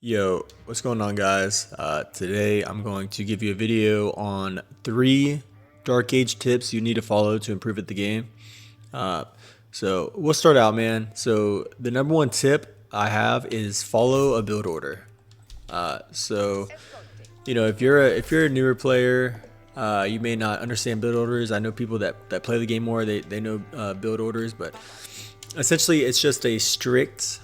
Yo, what's going on, guys? Today I'm going to give you a video on 3 Dark Age tips you need to follow to improve at the game. So we'll start out, man. So the number one tip I have is follow a build order. So if you're a newer player, you may not understand build orders. I know people that play the game more, they know build orders, but essentially it's just a strict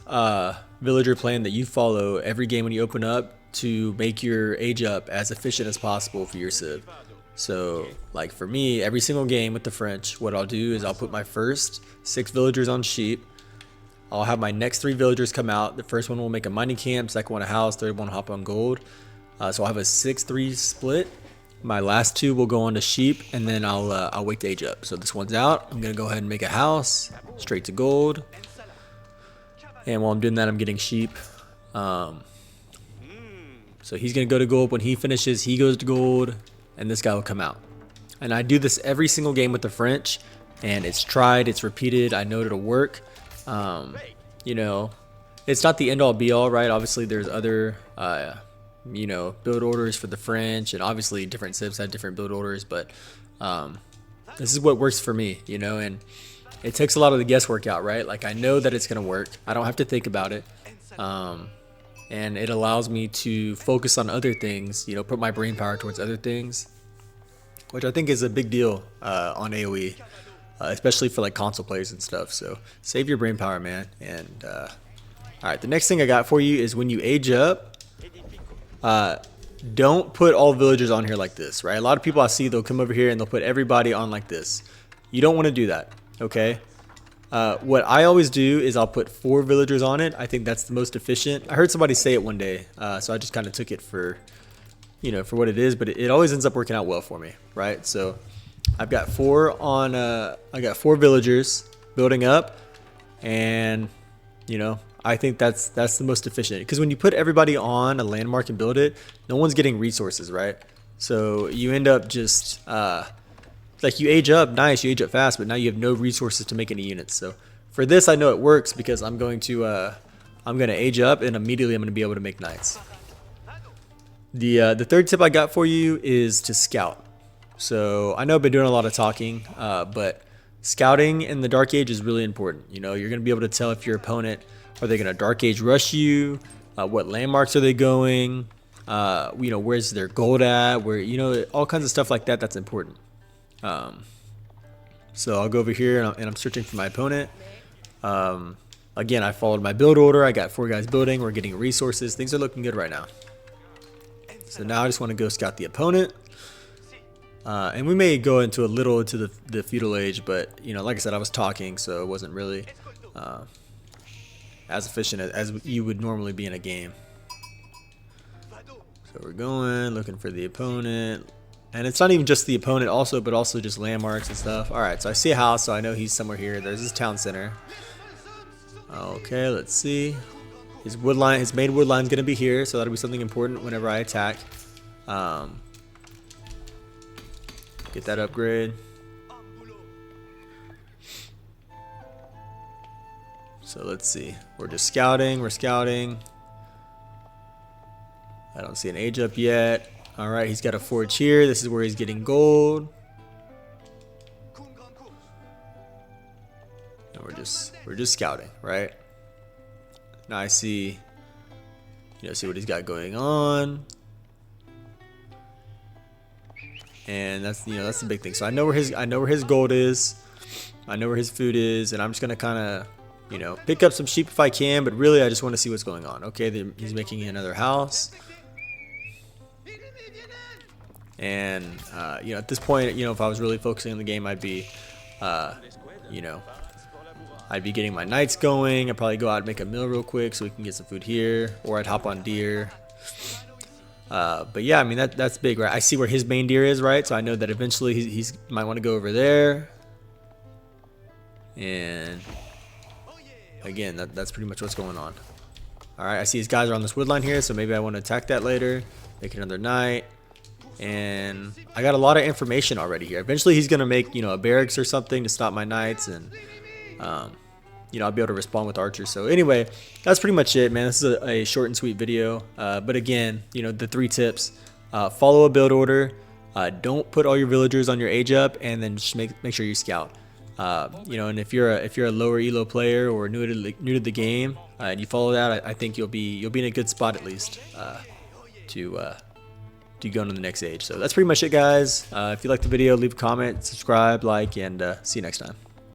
villager plan that you follow every game when you open up to make your age up as efficient as possible for your civ. So like for me, every single game with the French, what I'll do is I'll put my first 6 villagers on sheep. I'll have my next 3 villagers come out. The first one will make a mining camp, second one a house, third one will hop on gold. So I'll have a 6-3 split. My last 2 will go on to sheep, and then I'll wait to age up. So this one's out. I'm gonna go ahead and make a house straight to gold. And while I'm doing that, I'm getting sheep. So he's gonna go to gold. When he finishes, he goes to gold, and this guy will come out. And I do this every single game with the French, and it's tried, it's repeated. I know it'll work. It's not the end all be all, right? Obviously, there's other build orders for the French, and obviously different civs have different build orders, but this is what works for me, and it takes a lot of the guesswork out, right? Like, I know that it's gonna work. I don't have to think about it, and it allows me to focus on other things, put my brain power towards other things, which I think is a big deal on AOE, especially for like console players and stuff. So save your brain power, man. And all right, the next thing I got for you is when you age up, don't put all villagers on here like this, right? A lot of people I see, they'll come over here and they'll put everybody on like this. You don't want to do that, okay? What I always do is I'll put 4 villagers on it. I think that's the most efficient. I heard somebody say it one day, so I just kind of took it for what it is, but it always ends up working out well for me, right? So I've got 4 on, I got 4 villagers building up, and I think that's the most efficient, because when you put everybody on a landmark and build it, no one's getting resources, right? So you end up just like, you age up nice, you age up fast, but now you have no resources to make any units. So for this, I know it works because I'm going to age up, and immediately I'm going to be able to make knights. The third tip I got for you is to scout. So I know I've been doing a lot of talking, but scouting in the Dark Age is really important. You're going to be able to tell if your opponent, are they going to Dark Age rush you? What landmarks are they going? Where's their gold at? Where, all kinds of stuff like that. That's important. So I'll go over here and I'm searching for my opponent. Again, I followed my build order. I got 4 guys building. We're getting resources. Things are looking good right now. So now I just want to go scout the opponent. And we may go into a little into the feudal age, but like I said, I was talking, so it wasn't really as efficient as you would normally be in a game. So we're going, looking for the opponent, and it's not even just the opponent but also just landmarks and stuff. All right, so I see a house, so I know he's somewhere here. There's his town center. Okay, let's see. His main wood line's gonna be here, so that'll be something important whenever I attack. Get that upgrade. So let's see. We're just scouting. We're scouting. I don't see an age up yet. All right, he's got a forge here. This is where he's getting gold. And we're just scouting, right? Now I see, see what he's got going on. And that's the big thing. So I know where his gold is. I know where his food is, and I'm just gonna kind of pick up some sheep if I can, but really I just want to see what's going on. Okay, he's making another house. And at this point, if I was really focusing on the game, I'd be getting my knights going. I'd probably go out and make a meal real quick so we can get some food here, or I'd hop on deer. But yeah, I mean that's big, right? I see where his main deer is, right? So I know that eventually he's might want to go over there. And again, that's pretty much what's going on. All right, I see his guys are on this wood line here, so maybe I want to attack that later. Make another knight. And I got a lot of information already here. Eventually he's gonna make a barracks or something to stop my knights, and I'll be able to respond with archers. So anyway, that's pretty much it, man. This is a short and sweet video. But again, the 3 tips: follow a build order, don't put all your villagers on your age up, and then just make sure you scout. And if you're a lower elo player or new to the game, and you follow that, I think you'll be in a good spot at least to go into the next age. So that's pretty much it, guys. If you liked the video, leave a comment, subscribe, like, and see you next time.